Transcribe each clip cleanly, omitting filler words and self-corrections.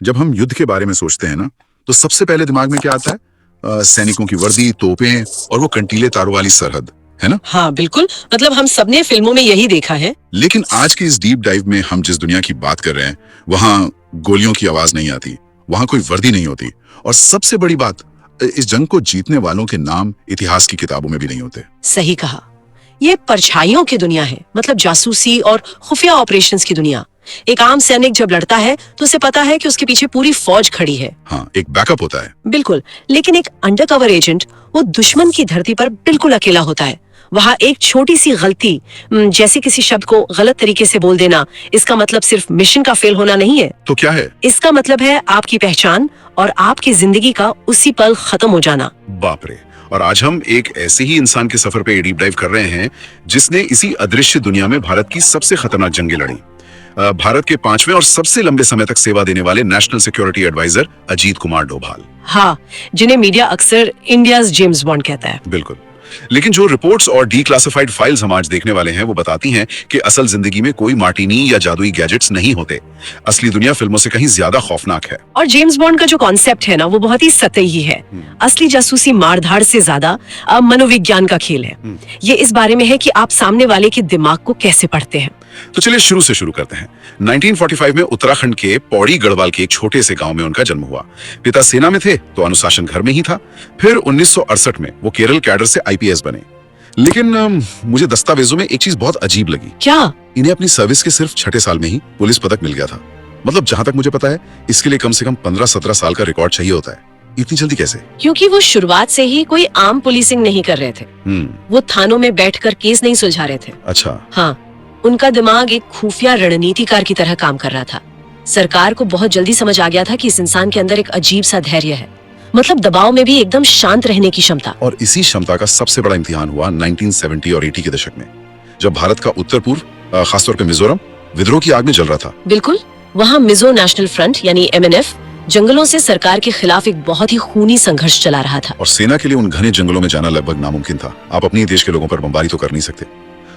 जब हम युद्ध के बारे में सोचते हैं ना, तो सबसे पहले दिमाग में क्या आता है? सैनिकों की वर्दी, तोपें और वो कंटीले तारों वाली सरहद, है ना? हाँ बिल्कुल, मतलब हम सबने फिल्मों में यही देखा है। लेकिन आज की इस डीप डाइव में हम जिस दुनिया की बात कर रहे हैं, वहाँ गोलियों की आवाज नहीं आती, वहाँ कोई वर्दी नहीं होती, और सबसे बड़ी बात, इस जंग को जीतने वालों के नाम इतिहास की किताबों में भी नहीं होते। सही कहा, ये परछाइयों की दुनिया है, मतलब जासूसी और खुफिया ऑपरेशंस की दुनिया। एक आम सैनिक जब लड़ता है तो उसे पता है कि उसके पीछे पूरी फौज खड़ी है। हाँ, एक बैकअप होता है। बिल्कुल, लेकिन एक अंडरकवर एजेंट वो दुश्मन की धरती पर बिल्कुल अकेला होता है। वहाँ एक छोटी सी गलती, जैसे किसी शब्द को गलत तरीके से बोल देना, इसका मतलब सिर्फ मिशन का फेल होना नहीं है। तो क्या है? इसका मतलब है आपकी पहचान और आपकी जिंदगी का उसी पल खत्म हो जाना। बाप रे। और आज हम एक ऐसे ही इंसान के सफर पे डीप डाइव कर रहे हैं जिसने इसी अदृश्य दुनिया में भारत की सबसे खतरनाक जंगें लड़ी। भारत के 5वें और सबसे लंबे समय तक सेवा देने वाले national security adviser Ajit Kumar Doval. हाँ, जिन्हें मीडिया अक्सर इंडियाज जेम्स बॉन्ड कहता है। बिल्कुल, लेकिन जो रिपोर्ट्स और डीक्लासिफाइड फाइल्स हम आज देखने वाले हैं वो बताती हैं कि असल जिंदगी में कोई मार्टिनी या जादुई गैजेट्स नहीं होते। असली दुनिया फिल्मों से कहीं ज्यादा खौफनाक है। और जेम्स बॉन्ड का जो कॉन्सेप्ट है ना, वो बहुत ही सतही है। असली जासूसी मारधाड़ से ज्यादा मनोविज्ञान का खेल है। ये इस बारे में है कि आप सामने वाले के दिमाग को कैसे पढ़ते हैं। तो चलिए शुरू से शुरू करते हैं। 1945 में उत्तराखंड के पौड़ी गढ़वाल के एक छोटे से गांव में उनका जन्म हुआ। पिता सेना में थे तो अनुशासन घर में ही था। फिर 1968 में वो केरल कैडर से आईपीएस बने। लेकिन मुझे दस्तावेजों में एक चीज बहुत अजीब लगी। क्या? इन्हें अपनी सर्विस के सिर्फ 6ठे साल में ही पुलिस पदक मिल गया था। मतलब जहां तक मुझे पता है, इसके लिए कम से कम 15-17 साल का रिकॉर्ड चाहिए होता है। इतनी जल्दी कैसे? क्योंकि वो शुरुआत से ही कोई आम पुलिसिंग नहीं कर रहे थे। वो थानों में बैठकर केस नहीं सुलझा रहे थे। अच्छा। हाँ, उनका दिमाग एक खुफिया रणनीतिकार की तरह काम कर रहा था। सरकार को बहुत जल्दी समझ आ गया था कि इस इंसान के अंदर एक अजीब सा धैर्य है, मतलब दबाव में भी एकदम शांत रहने की क्षमता। और इसी क्षमता का सबसे बड़ा इम्तिहान हुआ 1970 और 80 के दशक में, जब भारत का उत्तर पूर्व, खासतौर पे मिजोरम, विद्रोह की आग में जल रहा था। बिल्कुल, वहाँ मिजो नेशनल फ्रंट यानी MNF जंगलों से सरकार के खिलाफ एक बहुत ही खूनी संघर्ष चला रहा था। और सेना के लिए उन घने जंगलों में जाना लगभग नामुमकिन था। आप अपने देश के लोगों पर बमबारी तो कर नहीं सकते।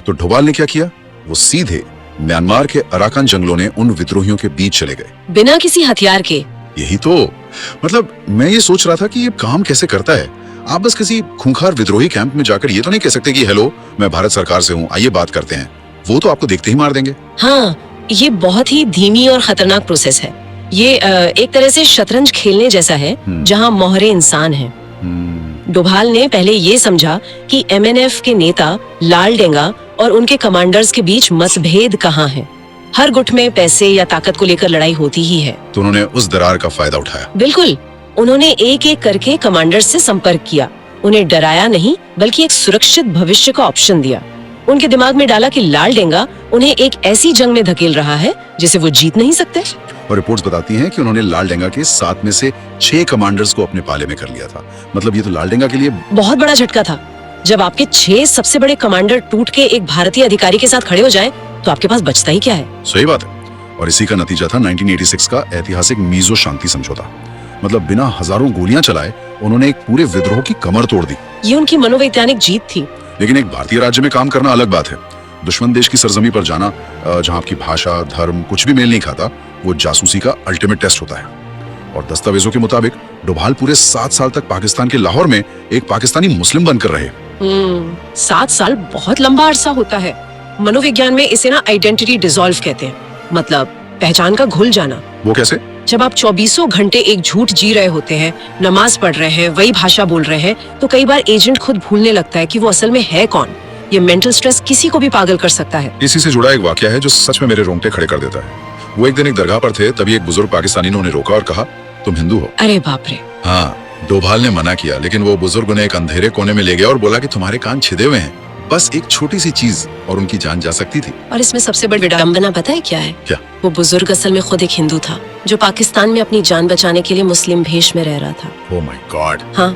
तो डोभाल ने क्या किया? वो सीधे म्यांमार के अराकान जंगलों ने उन विद्रोहियों के बीच चले गए, बिना किसी हथियार के। यही तो, मतलब मैं ये सोच रहा था कि ये काम कैसे करता है। आप बस किसी खूंखार विद्रोही कैंप में जाकर ये तो नहीं कह सकते कि हेलो, मैं भारत सरकार से हूँ, आइए बात करते हैं। वो तो आपको देखते ही मार देंगे। हाँ, ये बहुत ही धीमी और खतरनाक प्रोसेस है। ये एक तरह से शतरंज खेलने जैसा है, जहाँ मोहरे इंसान हैं। डोभाल ने पहले ये समझा कि MNF के नेता लाल डेंगा और उनके कमांडर्स के बीच मतभेद कहाँ है। हर गुट में पैसे या ताकत को लेकर लड़ाई होती ही है। तो उन्होंने उस दरार का फायदा उठाया। बिल्कुल, उन्होंने एक एक करके कमांडर्स से संपर्क किया। उन्हें डराया नहीं, बल्कि एक सुरक्षित भविष्य का ऑप्शन दिया। उनके दिमाग में डाला कि लाल डेंगा उन्हें एक ऐसी जंग में धकेल रहा है जिसे वो जीत नहीं सकते। और रिपोर्ट्स बताती हैं कि उन्होंने लाल डेंगा के 7 में से 6 कमांडर्स को अपने पाले में कर लिया था। मतलब ये तो लाल डेंगा के लिए बहुत बड़ा झटका था। जब आपके 6 सबसे बड़े कमांडर टूट के एक भारतीय अधिकारी के साथ खड़े हो जाएं, तो आपके पास बचता ही क्या है। सही बात है। और इसी का नतीजा था 1986 का ऐतिहासिक मीजो शांति समझौता। मतलब बिना हजारों गोलियां चलाए उन्होंने एक पूरे विद्रोह की कमर तोड़ दी। ये उनकी मनोवैज्ञानिक जीत थी। लेकिन एक भारतीय राज्य में काम करना अलग बात है। दुश्मन देश की सरजमी पर जाना, जहां आपकी भाषा, धर्म कुछ भी मेल नहीं खाता, वो जासूसी का अल्टीमेट टेस्ट होता है। और दस्तावेजों के मुताबिक डोभाल पूरे 7 साल तक पाकिस्तान के लाहौर में एक पाकिस्तानी मुस्लिम बनकर रहे। 7 साल बहुत लंबा अरसा होता है। मनोविज्ञान में इसे ना आइडेंटिटी डिसॉल्व कहते हैं, मतलब पहचान का घुल जाना। वो कैसे? जब आप 24 घंटे एक झूठ जी रहे होते हैं, नमाज पढ़ रहे हैं, वही भाषा बोल रहे हैं, तो कई बार एजेंट खुद भूलने लगता है कि वो असल में है कौन। ये मेंटल स्ट्रेस किसी को भी पागल कर सकता है। इसी से जुड़ा एक वाकया है जो सच में मेरे रोंगटे खड़े कर देता है। वो एक दिन एक दरगाह पर थे, तभी एक बुजुर्ग पाकिस्तानी ने उन्हें रोका और कहा, तुम हिंदू हो? अरे बाप रे। हाँ, डोभाल ने मना किया, लेकिन वो बुजुर्ग उन्हें एक अंधेरे कोने में ले गया और बोला कि तुम्हारे कान छिदे हुए हैं, बस एक छोटी सी चीज और उनकी जान जा सकती थी। और इसमें सबसे बड़ी विडंबना पता है क्या है? क्या? वो बुजुर्ग असल में खुद एक हिंदू था, जो पाकिस्तान में अपनी जान बचाने के लिए मुस्लिम भेष में रह रहा था। Oh my God. हाँ,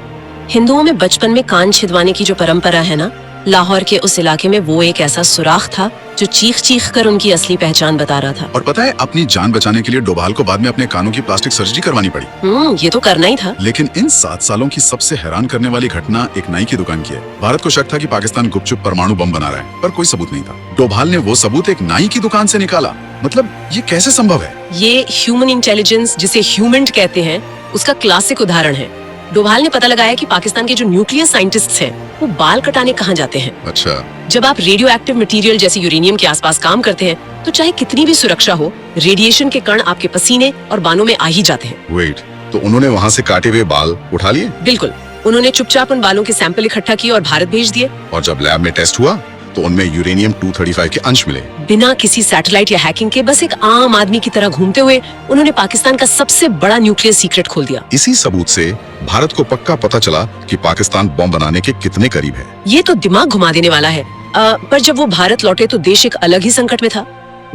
हिंदुओं में बचपन में कान छिदवाने की जो परंपरा है ना, लाहौर के उस इलाके में वो एक ऐसा सुराख था जो चीख चीख कर उनकी असली पहचान बता रहा था। और पता है, अपनी जान बचाने के लिए डोभाल को बाद में अपने कानों की प्लास्टिक सर्जरी करवानी पड़ी। ये तो करना ही था। लेकिन इन 7 सालों की सबसे हैरान करने वाली घटना एक नाई की दुकान की है। भारत को शक था कि पाकिस्तान गुपचुप परमाणु बम बना रहा है, पर कोई सबूत नहीं था। डोभाल ने वो सबूत एक नाई की दुकान से निकाला। मतलब ये कैसे संभव है? ये ह्यूमन इंटेलिजेंस, जिसे ह्यूमेंट कहते हैं, उसका क्लासिक उदाहरण है। डोभाल ने पता लगाया कि पाकिस्तान के जो न्यूक्लियर साइंटिस्ट्स हैं, वो बाल कटाने कहाँ जाते हैं। अच्छा। जब आप रेडियो एक्टिव मटेरियल जैसे यूरेनियम के आसपास काम करते हैं, तो चाहे कितनी भी सुरक्षा हो, रेडिएशन के कण आपके पसीने और बालों में आ ही जाते हैं। वेट, तो उन्होंने वहाँ से काटे हुए बाल उठा लिए? बिल्कुल। उन्होंने चुपचाप उन बालों के सैंपल इकट्ठा किए और भारत भेज दिए। और जब लैब में टेस्ट हुआ तो उनमें यूरेनियम 235 के अंश मिले। बिना किसी सैटेलाइट या हैकिंग के, बस एक आम आदमी की तरह घूमते हुए उन्होंने पाकिस्तान का सबसे बड़ा न्यूक्लियर सीक्रेट खोल दिया। इसी सबूत से भारत को पक्का पता चला कि पाकिस्तान बम बनाने के कितने करीब है। ये तो दिमाग घुमा देने वाला है। पर जब वो भारत लौटे तो देश एक अलग ही संकट में था।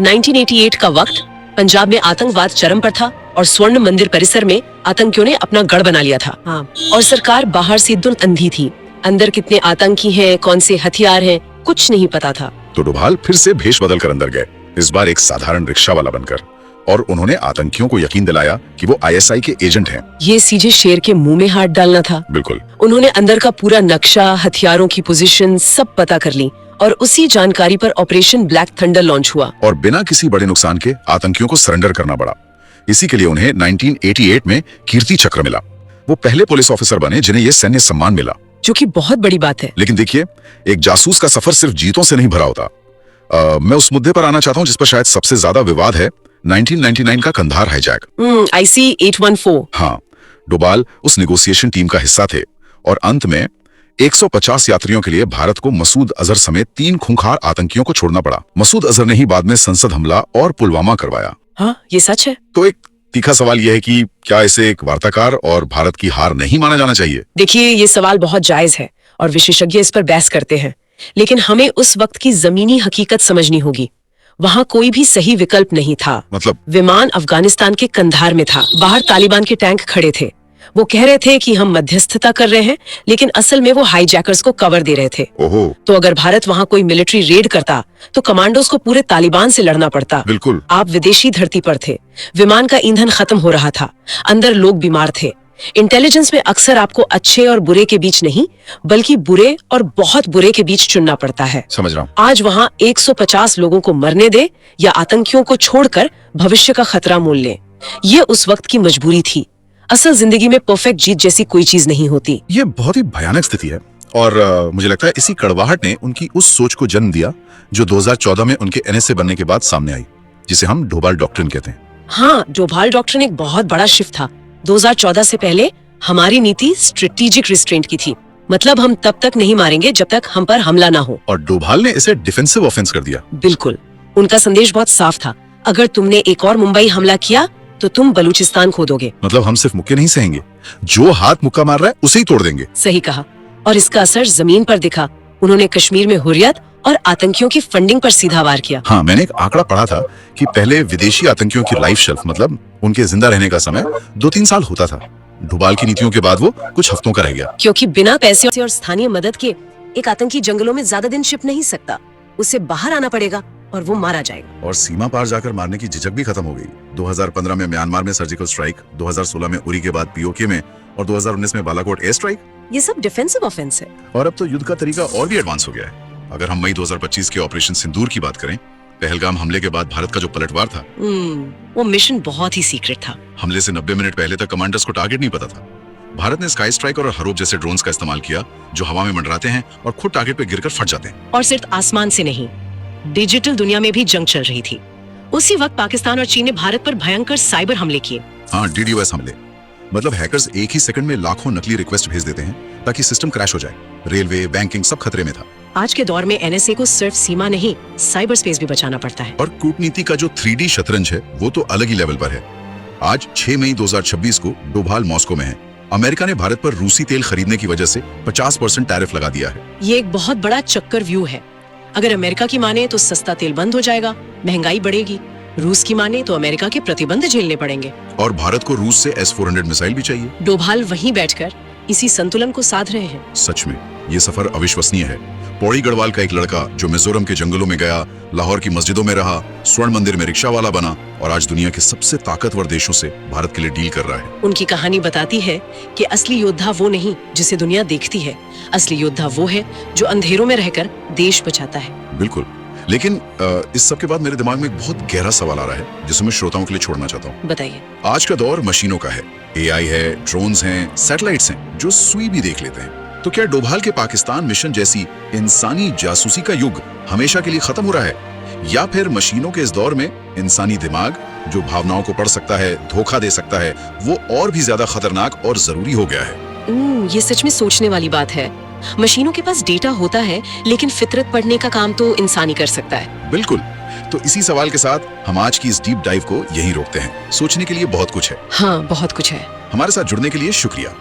1988 का वक्त, पंजाब में आतंकवाद चरम पर था और स्वर्ण मंदिर परिसर में आतंकियों ने अपना गढ़ बना लिया था। और सरकार बाहर से धुन अंधी थी। अंदर कितने आतंकी हैं, कौन से हथियार हैं, कुछ नहीं पता था। तो डोभाल फिर से भेष बदल कर अंदर गए, इस बार एक साधारण रिक्शा वाला बनकर, और उन्होंने आतंकियों को यकीन दिलाया कि वो ISI के एजेंट हैं। ये सीधे शेर के मुंह में हाथ डालना था। बिल्कुल। उन्होंने अंदर का पूरा नक्शा, हथियारों की पोजीशन सब पता कर ली और उसी जानकारी पर ऑपरेशन ब्लैक थंडर लॉन्च हुआ। और बिना किसी बड़े नुकसान के आतंकियों को सरेंडर करना पड़ा। इसी के लिए उन्हें 1988 में कीर्ति चक्र मिला। वो पहले पुलिस ऑफिसर बने जिन्हें ये सैन्य सम्मान मिला, जो कि बहुत बड़ी बात है। लेकिन देखिए, एक जासूस का सफर सिर्फ जीतों से नहीं भरा होता। मैं उस मुद्दे पर आना चाहता हूँ जिस पर शायद सबसे ज्यादा विवाद है, 1999 का कंधार हाईजैक। IC-814। हाँ, डोभाल उस नेगोशिएशन टीम का हिस्सा थे और अंत में 150 यात्रियों के लिए भारत को मसूद अजहर समेत 3 खूंखार आतंकियों को छोड़ना पड़ा। मसूद अजहर ने ही बाद में संसद हमला और पुलवामा करवाया। हाँ, ये सच है। तो एक तीखा सवाल यह है कि क्या इसे एक वार्ताकार और भारत की हार नहीं माना जाना चाहिए? देखिए, ये सवाल बहुत जायज है और विशेषज्ञ इस पर बहस करते हैं, लेकिन हमें उस वक्त की जमीनी हकीकत समझनी होगी। वहाँ कोई भी सही विकल्प नहीं था। मतलब? विमान अफगानिस्तान के कंधार में था, बाहर तालिबान के टैंक खड़े थे। वो कह रहे थे कि हम मध्यस्थता कर रहे हैं, लेकिन असल में वो हाईजैकर्स को कवर दे रहे थे। ओहो। तो अगर भारत वहाँ कोई मिलिट्री रेड करता तो कमांडोज को पूरे तालिबान से लड़ना पड़ता। बिल्कुल। आप विदेशी धरती पर थे, विमान का ईंधन खत्म हो रहा था, अंदर लोग बीमार थे। इंटेलिजेंस में अक्सर आपको अच्छे और बुरे के बीच नहीं, बल्कि बुरे और बहुत बुरे के बीच चुनना पड़ता है। समझ रहा हूँ। आज वहाँ 150 लोगों को मरने दे या आतंकियों को छोड़कर भविष्य का खतरा मोल ले, ये उस वक्त की मजबूरी थी। असल जिंदगी में परफेक्ट जीत जैसी कोई चीज नहीं होती। ये बहुत ही भयानक स्थिति है और मुझे लगता है इसी कड़वाहट ने उनकी उस सोच को जन्म दिया जो 2014 में उनके NSA बनने के बाद सामने आई, जिसे हम डोभाल डॉक्ट्रिन कहते हैं। हाँ, डोभाल डॉक्ट्रिन एक बहुत बड़ा शिफ्ट था। 2014 से पहले हमारी नीति स्ट्रेटेजिक रिस्ट्रेंट की थी, मतलब हम तब तक नहीं मारेंगे जब तक हम पर हमला ना हो। और डोभाल ने इसे डिफेंसिव ऑफेंस कर दिया। बिल्कुल, उनका संदेश बहुत साफ था, अगर तुमने एक और मुंबई हमला किया तो तुम बलूचिस्तान खो दोगे। मतलब हम सिर्फ मुक्के नहीं सहेंगे, जो हाथ मुक्का मार रहा है उसे ही तोड़ देंगे। सही कहा, और इसका असर जमीन पर दिखा। उन्होंने कश्मीर में हुर्रियत और आतंकियों की फंडिंग पर सीधा वार किया। हाँ, मैंने एक आंकड़ा पढ़ा था कि पहले विदेशी आतंकियों की लाइफ शेल्फ, मतलब उनके जिंदा रहने का समय 2-3 साल होता था। डोभाल की नीतियों के बाद वो कुछ हफ्तों का रह गया। क्योंकि बिना पैसे और स्थानीय मदद के एक आतंकी जंगलों में ज्यादा दिन छिप नहीं सकता, उसे बाहर आना पड़ेगा और वो मारा जाएगा। और सीमा पार जाकर मारने की झिझक भी खत्म हो गई। 2015 में म्यांमार में सर्जिकल स्ट्राइक, 2016 में उरी के बाद POK में और 2019 में बालाकोट एयर स्ट्राइक, ये सब डिफेंसिव ऑफेंस है। और अब तो युद्ध का तरीका और भी एडवांस हो गया है। अगर हम मई 2025 के ऑपरेशन सिंदूर की बात करें, पहलगाम हमले के बाद भारत का जो पलटवार था, वो मिशन बहुत ही सीक्रेट था। हमले से 90 मिनट पहले तक कमांडर्स को टारगेट नहीं पता था। भारत ने स्काई स्ट्राइक और हरोप जैसे ड्रोन्स का इस्तेमाल किया, जो हवा में मंडराते हैं और खुद टारगेट पे गिरकर फट जाते हैं। और सिर्फ आसमान से नहीं, डिजिटल दुनिया में भी जंग चल रही थी। उसी वक्त पाकिस्तान और चीन ने भारत पर भयंकर साइबर हमले किए। हाँ, DDoS हमले, मतलब हैकर्स एक ही सेकंड में लाखों नकली रिक्वेस्ट भेज देते हैं ताकि सिस्टम क्रैश हो जाए। रेलवे, बैंकिंग सब खतरे में था। आज के दौर में NSA को सिर्फ सीमा नहीं, साइबर स्पेस भी बचाना पड़ता है। और कूटनीति का जो 3D शतरंज है, वो तो अलग ही लेवल पर है। आज 6 मई 2026 को डोभाल मॉस्को में है। अमेरिका ने भारत पर रूसी तेल खरीदने की वजह से 50% टैरिफ लगा दिया है। ये एक बहुत बड़ा चक्कर व्यू है। अगर अमेरिका की माने तो सस्ता तेल बंद हो जाएगा, महंगाई बढ़ेगी। रूस की माने तो अमेरिका के प्रतिबंध झेलने पड़ेंगे। और भारत को रूस से S-400 मिसाइल भी चाहिए। डोभाल वहीं बैठकर इसी संतुलन को साध रहे हैं। सच में ये सफर अविश्वसनीय है। पौड़ी गढ़वाल का एक लड़का जो मिजोरम के जंगलों में गया, लाहौर की मस्जिदों में रहा, स्वर्ण मंदिर में रिक्शा वाला बना और आज दुनिया के सबसे ताकतवर देशों से भारत के लिए डील कर रहा है। उनकी कहानी बताती है कि असली योद्धा वो नहीं जिसे दुनिया देखती है, असली योद्धा वो है जो अंधेरों में रहकर देश बचाता है। बिल्कुल, लेकिन इस सब के बाद मेरे दिमाग में एक बहुत गहरा सवाल आ रहा है जिसे मैं श्रोताओं के लिए छोड़ना चाहता हूँ। बताइए। आज का दौर मशीनों का है, एआई है, ड्रोन्स हैं, सैटेलाइट्स हैं जो सुई भी देख लेते हैं। तो क्या डोभाल के पाकिस्तान मिशन जैसी इंसानी जासूसी का युग हमेशा के लिए खत्म हो रहा है, या फिर मशीनों के इस दौर में इंसानी दिमाग जो भावनाओं को पढ़ सकता है, धोखा दे सकता है, वो और भी ज्यादा खतरनाक और जरूरी हो गया है? ये सच में सोचने वाली बात है। मशीनों के पास डेटा होता है, लेकिन फितरत पढ़ने का काम तो इंसान ही कर सकता है। बिल्कुल। तो इसी सवाल के साथ हम आज की इस डीप डाइव को यहीं रोकते हैं। सोचने के लिए बहुत कुछ है। हाँ, बहुत कुछ है। हमारे साथ जुड़ने के लिए शुक्रिया।